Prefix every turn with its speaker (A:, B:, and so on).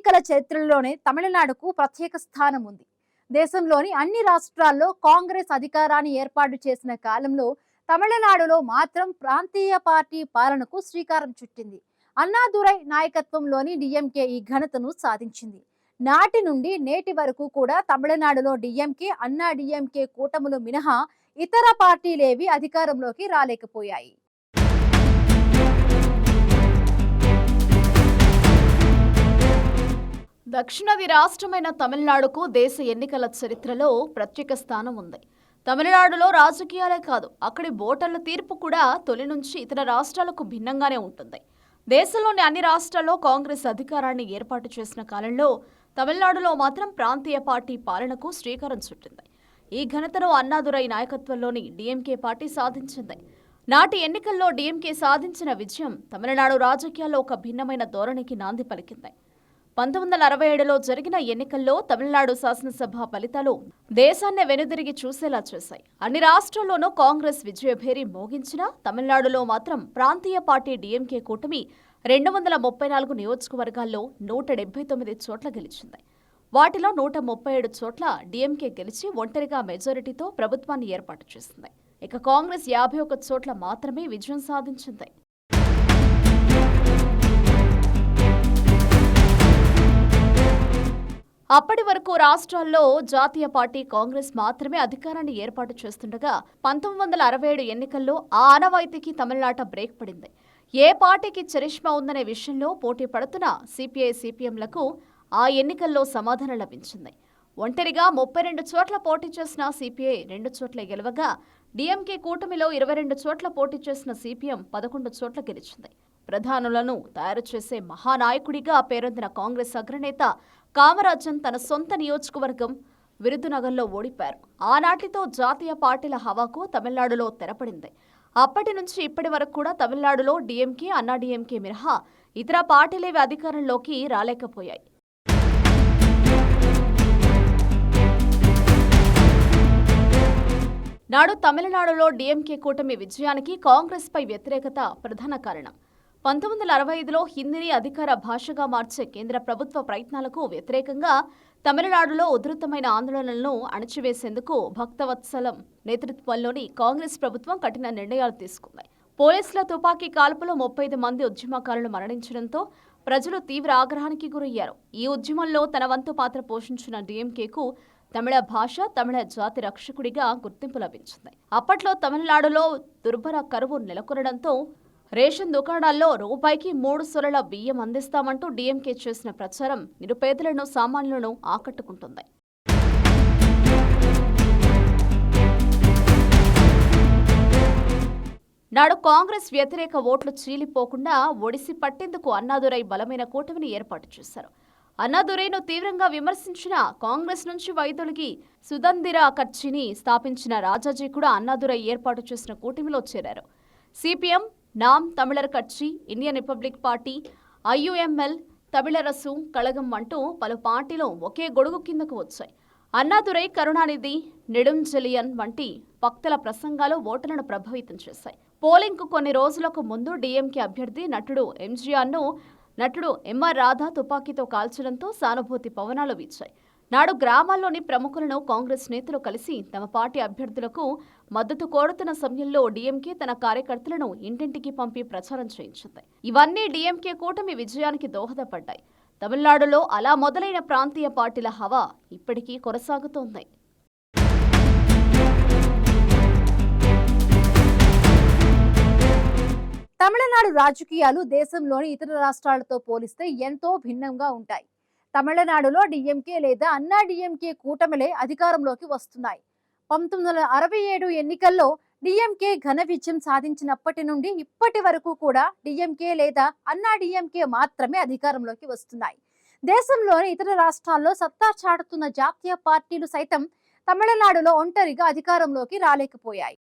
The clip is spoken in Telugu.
A: ఎన్నికల చరిత్రలోనే తమిళనాడుకు ప్రత్యేక స్థానం ఉంది. దేశంలోని అన్ని రాష్ట్రాల్లో కాంగ్రెస్ అధికారాన్ని ఏర్పాటు చేసిన కాలంలో తమిళనాడులో మాత్రం ప్రాంతీయ పార్టీ పాలనకు శ్రీకారం చుట్టింది. అన్నాదురై నాయకత్వంలోని డిఎంకే ఈ ఘనతను సాధించింది. నాటి నుండి నేటి వరకు కూడా తమిళనాడులో డిఎంకే, అన్నా డిఎంకే కూటములు మినహా ఇతర పార్టీలేవి అధికారంలోకి రాలేకపోయాయి.
B: దక్షిణాది రాష్ట్రమైన తమిళనాడుకు దేశ ఎన్నికల చరిత్రలో ప్రత్యేక స్థానం ఉంది. తమిళనాడులో రాజకీయాలే కాదు, అక్కడి ఓటర్ల తీర్పు కూడా తొలి నుంచి ఇతర రాష్ట్రాలకు భిన్నంగానే ఉంటుంది. దేశంలోని అన్ని రాష్ట్రాల్లో కాంగ్రెస్ అధికారాన్ని ఏర్పాటు చేసిన కాలంలో తమిళనాడులో మాత్రం ప్రాంతీయ పార్టీ పాలనకు శ్రీకారం చుట్టింది. ఈ ఘనతను అన్నాదురై నాయకత్వంలోని డిఎంకే పార్టీ సాధించింది. నాటి ఎన్నికల్లో డిఎంకే సాధించిన విజయం తమిళనాడు రాజకీయాల్లో ఒక భిన్నమైన ధోరణికి నాంది పలికింది. 1967లో జరిగిన ఎన్నికల్లో తమిళనాడు శాసనసభ ఫలితాలు దేశాన్నే వెనుదిరిగి చూసేలా చేశాయి. అన్ని రాష్ట్రాల్లోనూ కాంగ్రెస్ విజయభేరి మోగించినా తమిళనాడులో మాత్రం ప్రాంతీయ పార్టీ డిఎంకే కూటమి 234 నియోజకవర్గాల్లో 179 చోట్ల గెలిచింది. వాటిలో 137 చోట్ల డిఎంకే గెలిచి ఒంటరిగా మెజారిటీతో ప్రభుత్వాన్ని ఏర్పాటు చేసింది. ఇక కాంగ్రెస్ 51 చోట్ల మాత్రమే విజయం సాధించింది. అప్పటి వరకు రాష్ట్రాల్లో జాతీయ పార్టీ కాంగ్రెస్ మాత్రమే అధికారాన్ని ఏర్పాటు చేస్తుండగా 1967 ఎన్నికల్లో ఆ ఆనవాయితీకి తమిళనాట బ్రేక్ పడింది. ఏ పార్టీకి చరిష్మా ఉందనే విషయంలో పోటీ పడుతున్న సిపిఐ సిపిఎంలకు ఆ ఎన్నికల్లో సమాధానం లభించింది. ఒంటరిగా 32 చోట్ల పోటీ చేసిన సిపిఐ 2 చోట్ల గెలవగా డిఎంకే కూటమిలో 22 చోట్ల పోటీ చేసిన సిపిఎం 11 చోట్ల గెలిచింది. ప్రధానులను తయారు చేసే మహానాయకుడిగా పేరొందిన కాంగ్రెస్ అగ్రనేత కామరాజన్ తన సొంత నియోజకవర్గం విరుదునగర్లో ఓడిపారు. ఆనాటితో జాతీయ పార్టీల హవాకు తమిళనాడులో తెరపడింది. అప్పటి నుంచి ఇప్పటి వరకు కూడా తమిళనాడులో డిఎంకే, అన్నా డిఎంకే మినహా ఇతర పార్టీలేవి అధికారంలోకి రాలేకపోయాయి. నాడు తమిళనాడులో డిఎంకే కూటమి విజయానికి కాంగ్రెస్ పై వ్యతిరేకత ప్రధాన కారణం. 1965లో హిందీని అధికార భాషగా మార్చే కేంద్ర ప్రభుత్వ ప్రయత్నాలకు వ్యతిరేకంగా తమిళనాడులో ఉధృతమైన ఆందోళనలను అణచివేసేందుకు భక్తవత్సలం నేతృత్వంలోని కాంగ్రెస్ ప్రభుత్వం కఠిన నిర్ణయాలు తీసుకుంది. పోలీసుల తుపాకీ కాల్పులో 35 మంది ఉద్యమకారులు మరణించడంతో ప్రజలు తీవ్ర ఆగ్రహానికి గురయ్యారు. ఈ ఉద్యమంలో తన వంతు పాత్ర పోషించిన డిఎంకేకు తమిళ భాష, తమిళ జాతి రక్షకుడిగా గుర్తింపు లభించింది. అప్పట్లో తమిళనాడులో దుర్భర కరువు నెలకొనడంతో రేషన్ దుకాణాల్లో రూపాయికి 3 సొరల బియ్యం అందిస్తామంటూ డిఎంకే చేసిన ప్రచారం నిరుపేదలను, సామాన్యులను ఆకట్టుకుంటుంది. నాడు కాంగ్రెస్ వ్యతిరేక ఓట్లు చీలిపోకుండా ఒడిసి పట్టేందుకు అన్నాదురై బలమైన కూటమిని ఏర్పాటు చేశారు. అన్నాదురైను తీవ్రంగా విమర్శించిన కాంగ్రెస్ నుంచి వైదొలిగి సుదందిరా కర్చిని స్థాపించిన రాజాజీ కూడా అన్నాదురై ఏర్పాటు చేసిన కూటమిలో చేరారు. CPM, Naam Tamilar Katchi, Indian Republic Party, IUML, Tamilarasu Kazhagam అంటూ పలు పార్టీలు ఒకే గొడుగు కిందకు వచ్చాయి. అన్నాదురై, కరుణానిధి, నెడుంజెలియన్ వంటి వక్తల ప్రసంగాలు ఓటర్లను ప్రభావితం చేశాయి. పోలింగ్కు కొన్ని రోజులకు ముందు డిఎంకే అభ్యర్థి నటుడు ఎంఆర్ రాధా తుపాకీతో కాల్చడంతో సానుభూతి పవనాలు వీచాయి. నాడు గ్రామాల్లోని ప్రముఖులను కాంగ్రెస్ నేతలు కలిసి తమ పార్టీ అభ్యర్థులకు మద్దతు కోరుతున్న సమయంలో డిఎంకే తన కార్యకర్తలను ఇంటింటికి పంపి ప్రచారం చేయించింది. ఇవన్నీ డిఎంకే కూటమి విజయానికి దోహదపడ్డాయి. తమిళనాడులో అలా మొదలైన ప్రాంతీయ పార్టీల హవా ఇప్పటికీ కొనసాగుతోంది.
A: తమిళనాడు రాజకీయాలు దేశంలోని ఇతర రాష్ట్రాలతో పోలిస్తే ఎంతో భిన్నంగా ఉంటాయి. తమిళనాడులో డిఎంకే లేదా అన్నా డిఎంకే కూటమిలే అధికారంలోకి వస్తున్నాయి. 1967 ఎన్నికల్లో డిఎంకే ఘన విజయం సాధించినప్పటి నుండి ఇప్పటి వరకు కూడా డిఎంకే లేదా అన్నా డిఎంకే మాత్రమే అధికారంలోకి వస్తున్నాయి. దేశంలోని ఇతర రాష్ట్రాల్లో సత్తా చాటుతున్న జాతీయ పార్టీలు సైతం తమిళనాడులో ఒంటరిగా అధికారంలోకి రాలేకపోయాయి.